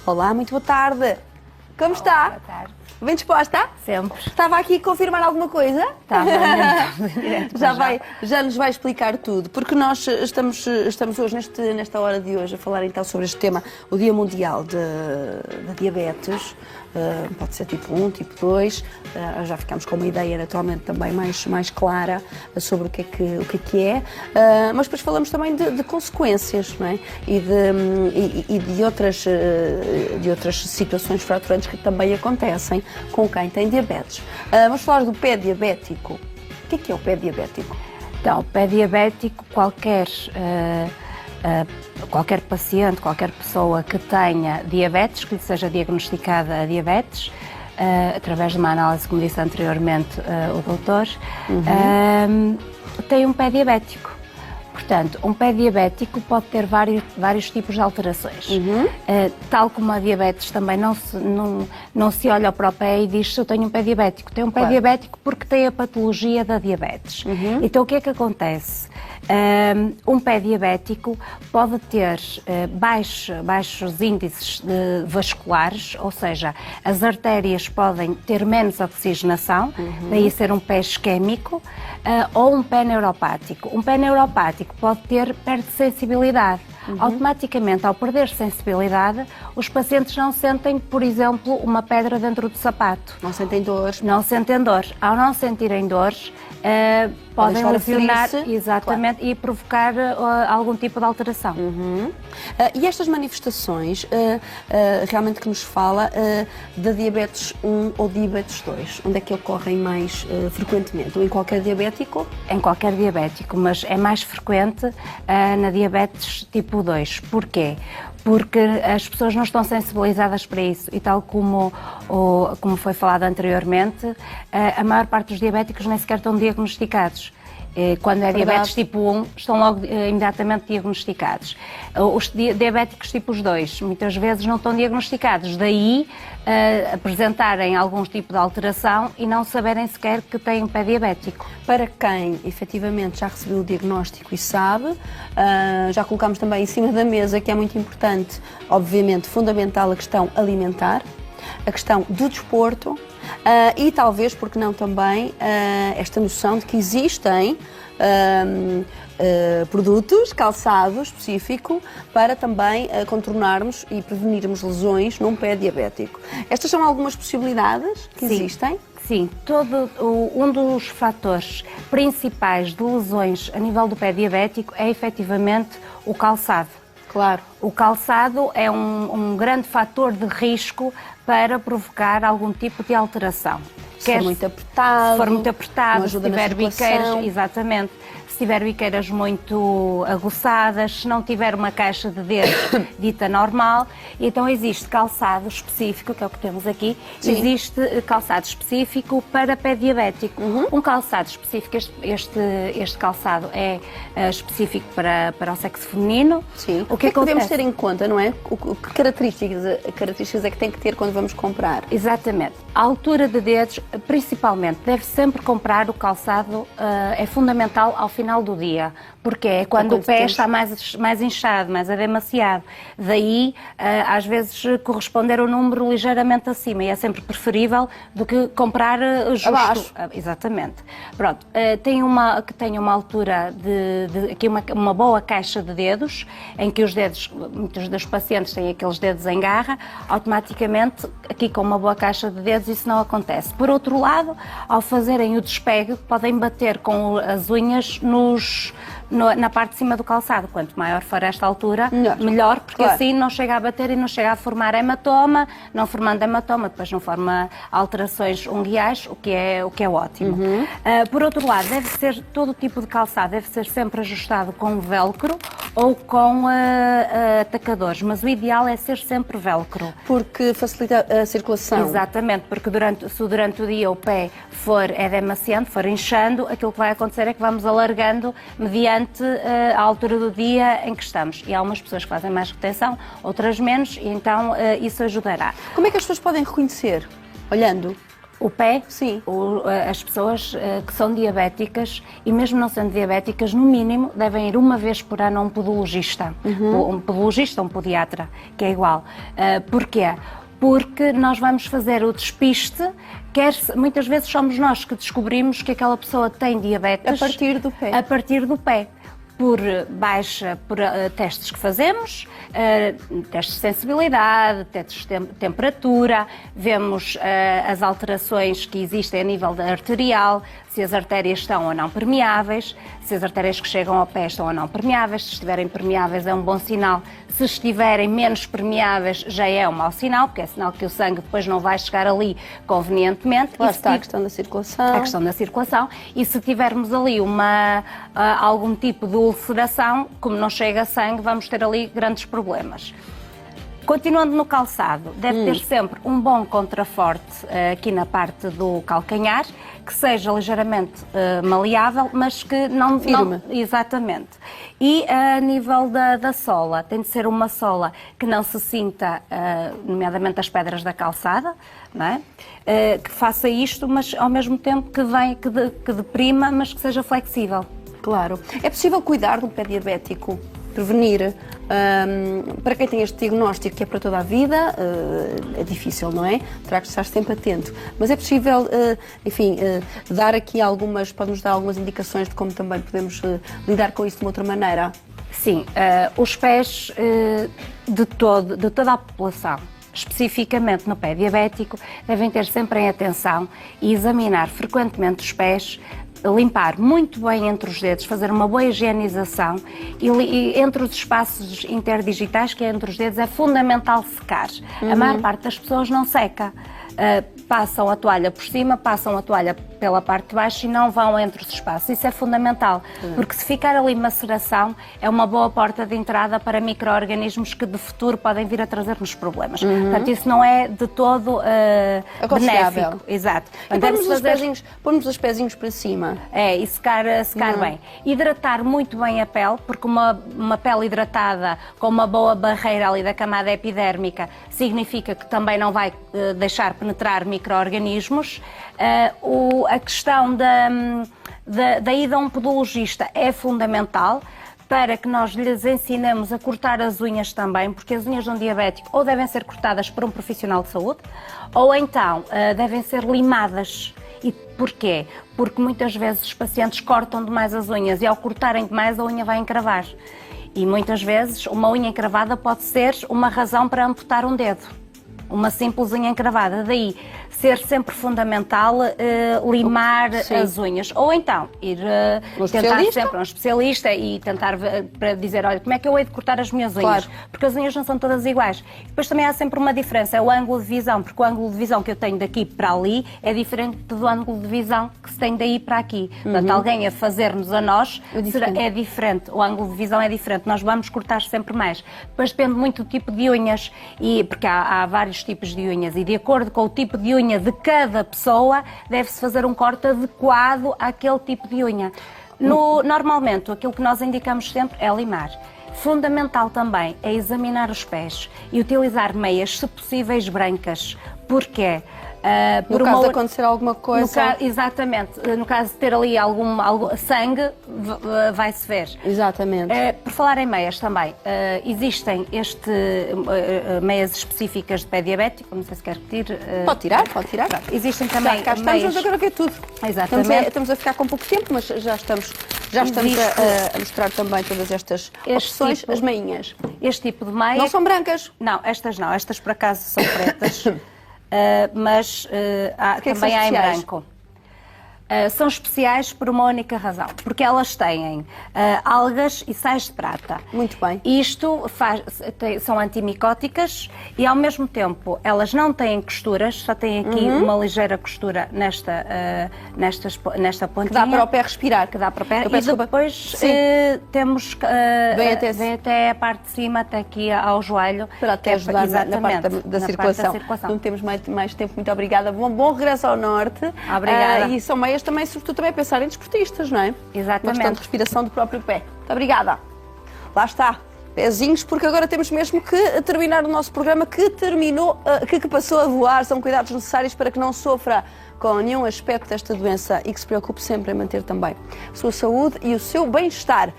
Olá, muito boa tarde. Como está? Boa tarde. Bem disposta? Sempre. Estava aqui a confirmar alguma coisa? Estava. Já nos vai explicar tudo, porque nós estamos hoje, nesta hora de hoje, a falar então sobre este tema, o Dia Mundial da Diabetes. Pode ser tipo 1, tipo 2, já ficamos com uma ideia naturalmente também mais clara sobre o que é, mas depois falamos também de consequências, não é? E de outras situações fraturantes que também acontecem com quem tem diabetes. Vamos falar do pé diabético. O que é o pé diabético? Então, o pé diabético, qualquer paciente, qualquer pessoa que tenha diabetes, que lhe seja diagnosticada a diabetes, através de uma análise, como disse anteriormente o doutor, tem um pé diabético. Portanto, um pé diabético pode ter vários tipos de alterações. Tal como a diabetes também não se olha para o pé e diz: se eu tenho um pé diabético. Tem um pé diabético porque tem a patologia da diabetes. Então, o que é que acontece? Um pé diabético pode ter baixos índices vasculares, ou seja, as artérias podem ter menos oxigenação, daí ser um pé isquémico, ou um pé neuropático. Um pé neuropático perde sensibilidade. Automaticamente, ao perder sensibilidade, os pacientes não sentem, por exemplo, uma pedra dentro do sapato. Não sentem dores? Não sentem dores. Ao não sentirem dores, podem lesionar exatamente, e provocar algum tipo de alteração. E estas manifestações, realmente que nos fala da diabetes 1 ou diabetes 2, onde é que ocorrem mais frequentemente? Ou em qualquer diabético? Em qualquer diabético, mas é mais frequente na diabetes tipo 2. Porquê? Porque as pessoas não estão sensibilizadas para isso e, tal como foi falado anteriormente, a maior parte dos diabéticos nem sequer estão diagnosticados. Quando é diabetes tipo 1, estão logo imediatamente diagnosticados. Os diabéticos tipos 2 muitas vezes não estão diagnosticados, daí apresentarem algum tipo de alteração e não saberem sequer que têm um pé diabético. Para quem efetivamente já recebeu o diagnóstico e sabe, já colocámos também em cima da mesa que é muito importante, obviamente fundamental, a questão alimentar, a questão do desporto, e talvez, porque não também, esta noção de que existem produtos, calçado específico, para também contornarmos e prevenirmos lesões num pé diabético. Estas são algumas possibilidades que existem? Sim, um dos fatores principais de lesões a nível do pé diabético é efetivamente o calçado. Claro. O calçado é um grande fator de risco para provocar algum tipo de alteração. Se for muito apertado, se tiver biqueiras, exatamente. Se tiver biqueiras muito aguçadas, se não tiver uma caixa de dedos dita normal, então existe calçado específico, que é o que temos aqui, existe calçado específico para pé diabético. Um calçado específico, este calçado é específico para o sexo feminino. Sim. O que é que podemos ter em conta, não é? Que características é que tem que ter quando vamos comprar? Exatamente. A altura de dedos, principalmente, deve sempre comprar o calçado, é fundamental ao final do dia, porque é quando o pé está mais inchado, mais ademaciado. Daí, às vezes, corresponder o número ligeiramente acima, e é sempre preferível do que comprar justo. Abaixo. Exatamente. Pronto, que tenha uma altura aqui uma boa caixa de dedos, em que os dedos, muitos dos pacientes têm aqueles dedos em garra, automaticamente, aqui com uma boa caixa de dedos, isso não acontece. Por outro lado, ao fazerem o despegue, podem bater com as unhas na parte de cima do calçado. Quanto maior for esta altura, melhor, porque assim não chega a bater e não chega a formar hematoma, não formando hematoma, depois não forma alterações unguiais, o que é ótimo. Por outro lado, todo tipo de calçado deve ser sempre ajustado com velcro ou com atacadores, mas o ideal é ser sempre velcro. Porque facilita a circulação. Exatamente, porque se durante o dia o pé for edemaciando, for inchando, aquilo que vai acontecer é que vamos alargando mediante a altura do dia em que estamos. E há umas pessoas que fazem mais retenção, outras menos, e então isso ajudará. Como é que as pessoas podem reconhecer? Olhando? O pé, Sim. As pessoas que são diabéticas e mesmo não sendo diabéticas, no mínimo, devem ir uma vez por ano a um podologista. Um podologista, um pediatra, que é igual. Porquê? Porque nós vamos fazer o despiste, muitas vezes somos nós que descobrimos que aquela pessoa tem diabetes... A partir do pé. A partir do pé. Por testes que fazemos, testes de sensibilidade, testes de temperatura, vemos as alterações que existem a nível arterial, se as artérias estão ou não permeáveis, se as artérias que chegam ao pé estão ou não permeáveis, se estiverem permeáveis é um bom sinal, se estiverem menos permeáveis já é um mau sinal, porque é sinal que o sangue depois não vai chegar ali convenientemente. Lá está a questão da circulação. A questão da circulação. E se tivermos ali algum tipo de ulceração, como não chega sangue, vamos ter ali grandes problemas. Continuando no calçado, deve ter sempre um bom contraforte aqui na parte do calcanhar, que seja ligeiramente maleável, mas que não... Firme. Exatamente. E a nível da sola, tem de ser uma sola que não se sinta, nomeadamente as pedras da calçada, não é? Que faça isto, mas ao mesmo tempo que deprima, mas que seja flexível. Claro. É possível cuidar do pé diabético? Prevenir, para quem tem este diagnóstico, que é para toda a vida, é difícil, não é? Terá que estar sempre atento. Mas é possível, enfim, dar aqui pode-nos dar algumas indicações de como também podemos lidar com isso de uma outra maneira? Sim, os pés de toda a população, especificamente no pé diabético, devem ter sempre em atenção e examinar frequentemente os pés, limpar muito bem entre os dedos, fazer uma boa higienização e entre os espaços interdigitais, que é entre os dedos, é fundamental secar. A maior parte das pessoas não seca. Passam a toalha por cima, passam a toalha pela parte de baixo e não vão entre os espaços. Isso é fundamental, porque se ficar ali maceração, é uma boa porta de entrada para micro-organismos que de futuro podem vir a trazer-nos problemas. Portanto, isso não é de todo benéfico. Exato. E pormos os pezinhos para cima. É, e secar bem. Hidratar muito bem a pele, porque uma pele hidratada com uma boa barreira ali da camada epidérmica significa que também não vai deixar penetrar micro-organismos. A questão da ida a um podologista é fundamental para que nós lhes ensinemos a cortar as unhas também, porque as unhas de um diabético ou devem ser cortadas por um profissional de saúde ou então devem ser limadas. E porquê? Porque muitas vezes os pacientes cortam demais as unhas e ao cortarem demais a unha vai encravar. E muitas vezes uma unha encravada pode ser uma razão para amputar um dedo. Uma simples unha encravada. Daí ser sempre fundamental limar as unhas. Ou então ir tentar sempre um especialista e tentar para dizer, olha, como é que eu hei de cortar as minhas unhas? Claro. Porque as unhas não são todas iguais. Depois também há sempre uma diferença, é o ângulo de visão, porque o ângulo de visão que eu tenho daqui para ali é diferente do ângulo de visão que se tem daí para aqui. Portanto, alguém a fazer-nos a nós é diferente. O ângulo de visão é diferente. Nós vamos cortar sempre mais. Depois depende muito do tipo de unhas, porque há vários tipos de unhas e de acordo com o tipo de unha de cada pessoa deve-se fazer um corte adequado àquele tipo de unha. Normalmente aquilo que nós indicamos sempre é limar. Fundamental também é examinar os pés e utilizar meias, se possíveis, brancas. Porquê? No caso de acontecer alguma coisa... Exatamente. No caso de ter ali algum sangue, vai-se ver. Exatamente. Por falar em meias também, existem meias específicas de pé diabético, não sei se quer repetir. Pode tirar. Pronto, existem também cá estamos, vamos agora ver tudo. Exatamente. Estamos a ficar com pouco tempo, mas já estamos a mostrar também todas estas opções, as meinhas. Este tipo de meia... Não são brancas? Não, estas por acaso são pretas. Mas também há em branco. São especiais por uma única razão, porque elas têm algas e sais de prata. Muito bem. Isto são antimicóticas e, ao mesmo tempo, elas não têm costuras, só têm aqui uma ligeira costura nesta pontinha. Que dá para o pé respirar. Que dá para o pé. E depois temos... vem até a parte de cima, até aqui ao joelho. Para até ajudar na parte da circulação. Não temos mais tempo. Muito obrigada. Bom regresso ao norte. Obrigada. E são meias também, sobretudo, também a pensar em desportistas, não é? Exatamente. Uma questão de respiração do próprio pé. Muito obrigada. Lá está. pezinhos, porque agora temos mesmo que terminar o nosso programa que terminou, que passou a voar. São cuidados necessários para que não sofra com nenhum aspecto desta doença e que se preocupe sempre em manter também a sua saúde e o seu bem-estar.